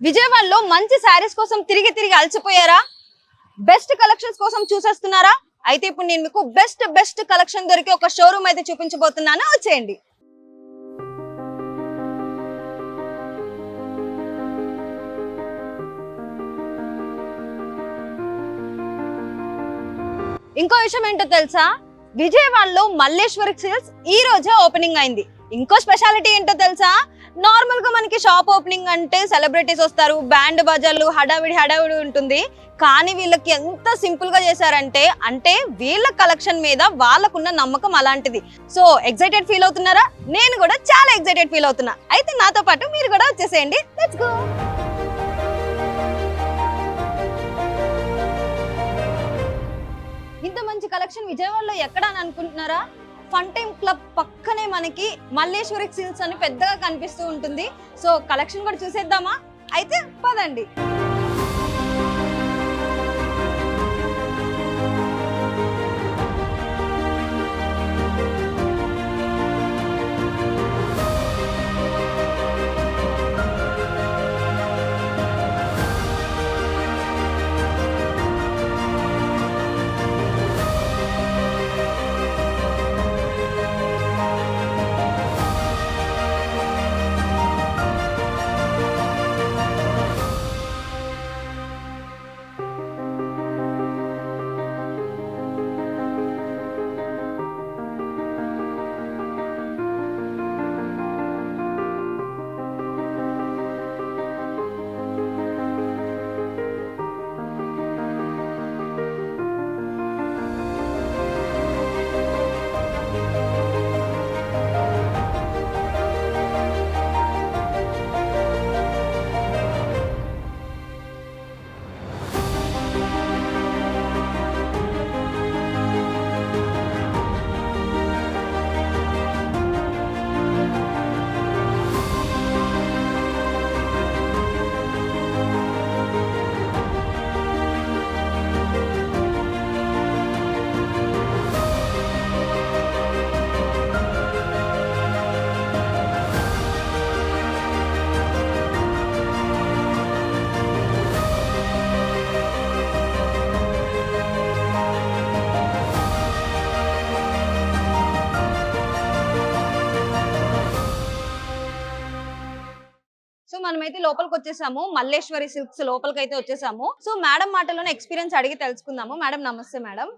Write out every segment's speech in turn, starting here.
విజయవాడలో మంచి శారీస్ కోసం తిరిగి తిరిగి అలసిపోయారా? బెస్ట్ కలెక్షన్స్ కోసం చూసేస్తున్నారా? అయితే ఇప్పుడు నేను మీకు బెస్ట్ కలెక్షన్ దొరికే ఒక షోరూమ్ అయితే చూపించబోతున్నాను, వచ్చేయండి. ఇంకో విషయం ఏంటో తెలుసా? విజయవాడలో మల్లేశ్వరి సిల్క్స్ ఈ రోజే ఓపెనింగ్ అయింది. ఇంకో స్పెషాలిటీ ఏంటో తెలుసా? నార్మల్ గా మనకి షాప్ ఓపెనింగ్ అంటే సెలబ్రిటీస్ వస్తారు, బ్యాండ్ బాజాలు, హడావిడి ఉంటుంది. కానీ వీళ్ళకి ఎంత సింపుల్ గా చేశారంటే వీళ్ళ కలెక్షన్ మీద వాళ్ళకున్న నమ్మకం అలాంటిది. సో ఎక్సైటెడ్ ఫీల్ అవుతున్నారా? నేను కూడా చాలా ఎక్సైటెడ్ ఫీల్ అవుతున్నా. అయితే నాతో పాటు మీరు కూడా వచ్చేసేయండి. Let's go. ఇంత మంచి కలెక్షన్ విజయవాడలో ఎక్కడ అని అనుకుంటున్నారా? ఫన్ టైమ్ క్లబ్ పక్కనే మనకి మల్లేశ్వరి సిల్క్స్ అని పెద్దగా కనిపిస్తూ ఉంటుంది. సో కలెక్షన్ కూడా చూసేద్దామా? అయితే పదండి. సో మనమైతే లోపలికి వచ్చేసాము, మల్లేశ్వరి సిల్క్స్ లోపలికి అయితే వచ్చేసాము. సో మేడం మాటలోనే ఎక్స్పీరియన్స్ అడిగి తెలుసుకుందాము. మేడం నమస్తే. మేడం,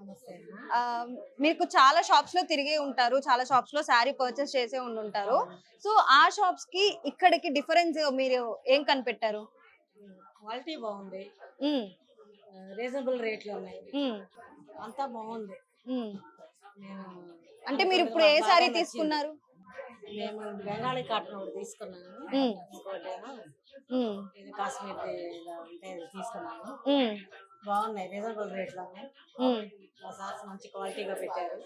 మీకు చాలా షాప్స్ లో తిరిగే ఉంటారు, చాలా షాప్స్ లో శారీ పర్చేస్ చేసే ఉంటారు. సో ఆ షాప్స్ కి ఇక్కడికి డిఫరెన్స్ మీరు ఏం కనిపెట్టారు? క్వాలిటీ బాగుంది, రీజనబుల్ రేట్లు ఉన్నాయి, అంతా బాగుంది. అంటే మీరు ఇప్పుడు ఏ శారీ తీసుకున్నారు? నేను బెంగాలీ కాటన్ ఒకటి తీసుకున్నాను, ఇంకోటేమో ఇది కాశ్మీర్ తీసుకున్నాను. బాగున్నాయి, రీజనబుల్ రేట్లు ఉన్నాయి. సార్స్ మంచి క్వాలిటీగా పెట్టారు.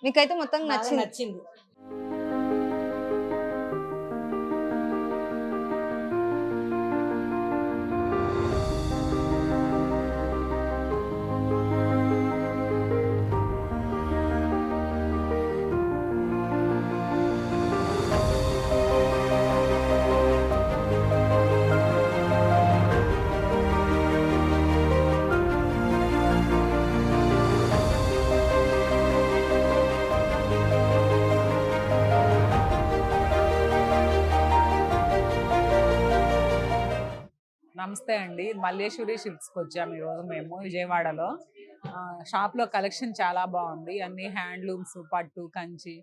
మీకైతే మొత్తం నచ్చింది? నమస్తే అండి, మల్లేశ్వరి సిల్క్స్కి వచ్చాము ఈరోజు మేము విజయవాడలో. షాప్లో కలెక్షన్ చాలా బాగుంది. అన్ని హ్యాండ్లూమ్స్, పట్టు, కంచి,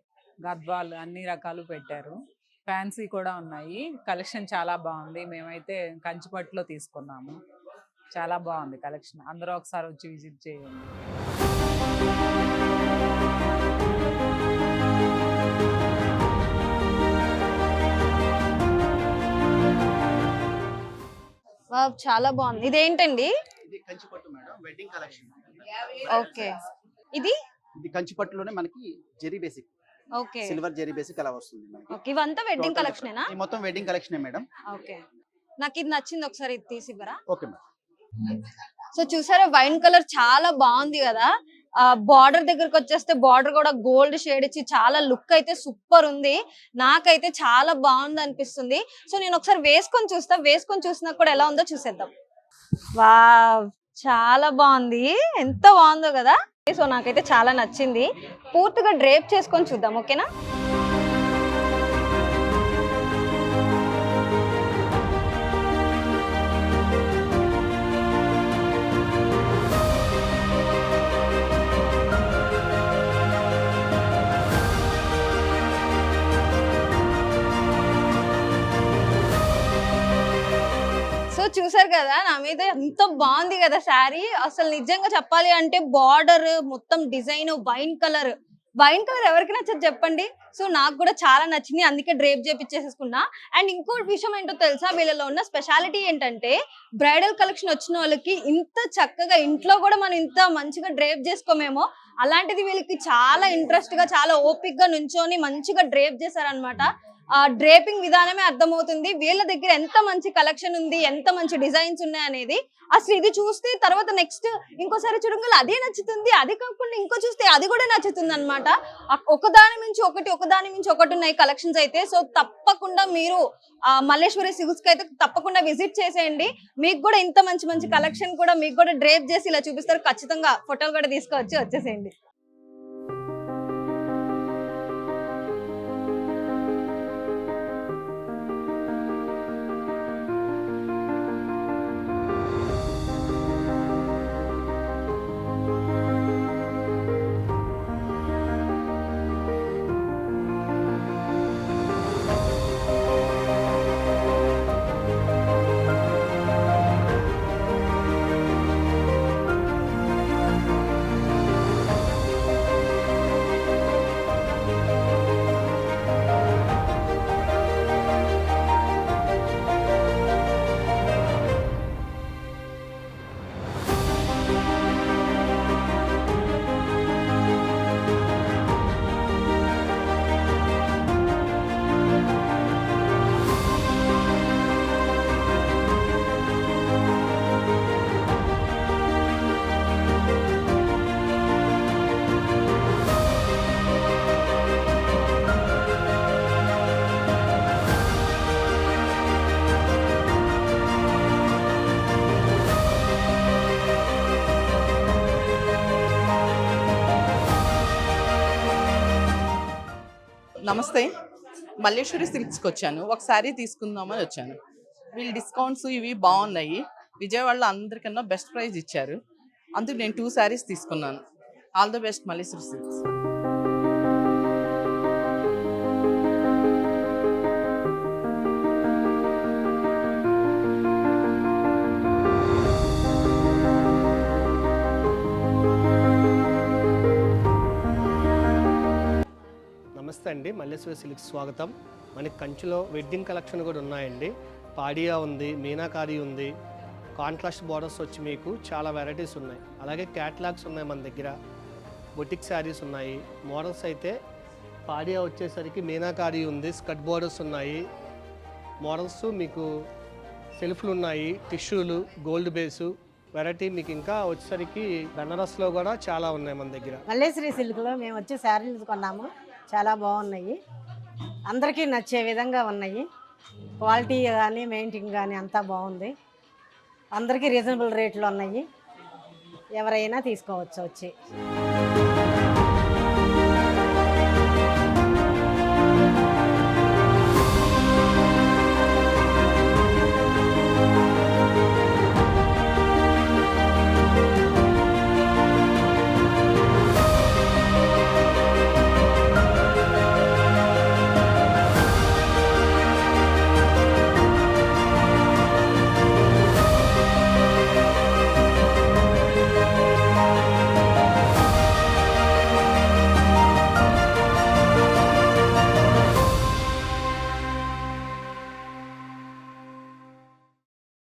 గద్వాల్ అన్ని రకాలు పెట్టారు. ఫ్యాన్సీ కూడా ఉన్నాయి. కలెక్షన్ చాలా బాగుంది. మేమైతే కంచి పట్టులో తీసుకున్నాము. చాలా బాగుంది కలెక్షన్. అందరూ ఒకసారి వచ్చి విజిట్ చేయండి. చాలా బాగుంది. ఇదేంటండి? ఇది కంచి పట్టు మేడం, వెడ్డింగ్ కలెక్షన్. ఓకే. ఇది కంచి పట్టులోనే మనకి zari basic, okay, silver zari basic అలా వస్తుంది మనకి. ఓకే, ఇవంతా వెడ్డింగ్ కలెక్షనేనా? ఈ మొత్తం వెడ్డింగ్ కలెక్షనే మేడం. ఓకే, నాకు ఇది నచ్చింది, ఒకసారి ఇది తీసి ఇవ్వరా? Okay madam. సో చూసారా, వైన్ కలర్ చాలా బాగుంది కదా. బార్డర్ దగ్గరకు వచ్చేస్తే బార్డర్ కూడా గోల్డ్ షేడ్ ఇచ్చి చాలా లుక్ అయితే సూపర్ ఉంది. నాకైతే చాలా బాగుంది అనిపిస్తుంది. సో నేను ఒకసారి వేసుకొని చూసినా కూడా ఎలా ఉందో చూసేద్దాం. వావ్, చాలా బాగుంది. ఎంత బాగుందో కదా. సో నాకైతే చాలా నచ్చింది. పూర్తిగా డ్రేప్ చేసుకొని చూద్దాం, ఓకేనా? చూసారు కదా, నా మీద ఎంత బాగుంది కదా శారీ. అసలు నిజంగా చెప్పాలి అంటే బార్డర్ మొత్తం డిజైన్ వైన్ కలర్ ఎవరికి నచ్చదు చెప్పండి. సో నాకు కూడా చాలా నచ్చింది, అందుకే డ్రేప్ చేపించేసుకున్నా. అండ్ ఇంకో విషయం ఏంటో తెలుసా, వీళ్ళలో ఉన్న స్పెషాలిటీ ఏంటంటే బ్రైడల్ కలెక్షన్ వచ్చిన వాళ్ళకి ఇంత చక్కగా ఇంట్లో కూడా మనం ఇంత మంచిగా డ్రేప్ చేసుకోమేమో, అలాంటిది వీళ్ళకి చాలా ఇంట్రెస్ట్ గా చాలా ఓపిక్ గా నుంచొని మంచిగా డ్రేప్ చేశారనమాట. డ్రేపింగ్ విధానమే అర్థమవుతుంది వీళ్ళ దగ్గర ఎంత మంచి కలెక్షన్ ఉంది, ఎంత మంచి డిజైన్స్ ఉన్నాయి అనేది. అసలు ఇది చూస్తే తర్వాత నెక్స్ట్ ఇంకోసారి చూడగల అదే నచ్చుతుంది, అది కాకుండా ఇంకో చూస్తే అది కూడా నచ్చుతుంది అనమాట. ఒకదాని మించి ఒకటి ఉన్నాయి కలెక్షన్స్ అయితే. సో తప్పకుండా మీరు మల్లేశ్వరి సిల్క్స్ కి అయితే తప్పకుండా విజిట్ చేసేయండి. మీకు కూడా ఇంత మంచి కలెక్షన్ కూడా మీకు కూడా డ్రేప్ చేసి ఇలా చూపిస్తారు. ఖచ్చితంగా ఫోటోలు కూడా తీసుకొచ్చి వచ్చేసేయండి. నమస్తే, మల్లేశ్వరి సిల్క్స్కి వచ్చాను. ఒక శారీ తీసుకుందామని వచ్చాను. వీళ్ళు డిస్కౌంట్స్ ఇవి బాగున్నాయి. విజయవాడలో అందరికన్నా బెస్ట్ ప్రైస్ ఇచ్చారు. అందుకు నేను 2 శారీస్ తీసుకున్నాను. All the best Malleswari silks. నమస్తే అండి, మల్లేశ్వరి సిల్క్స్ స్వాగతం. మనకి కంచిలో వెడ్డింగ్ కలెక్షన్ కూడా ఉన్నాయండి. పాడియా ఉంది, మీనాకారి ఉంది, కాంట్రాస్ట్ బార్డర్స్ వచ్చి మీకు చాలా వెరైటీస్ ఉన్నాయి. అలాగే క్యాట్లాగ్స్ ఉన్నాయి మన దగ్గర, బొటిక్ శారీస్ ఉన్నాయి. మోడల్స్ అయితే పాడియా వచ్చేసరికి మీనాకారి ఉంది, స్కట్ బార్డర్స్ ఉన్నాయి. మోడల్స్ మీకు సెల్ఫ్లు ఉన్నాయి, టిష్యూలు, గోల్డ్ బేసు వెరైటీ మీకు ఇంకా వచ్చేసరికి బెనారస్లో కూడా చాలా ఉన్నాయి మన దగ్గర. మల్లేశ్వరి సిల్క్లో మేము వచ్చి శారీలు కొన్నాము, చాలా బాగున్నాయి. అందరికీ నచ్చే విధంగా ఉన్నాయి. క్వాలిటీ కానీ మెయింటైన్ కానీ అంతా బాగుంది. అందరికీ రీజనబుల్ రేట్లో ఉన్నాయి. ఎవరైనా తీసుకోవచ్చు వచ్చి.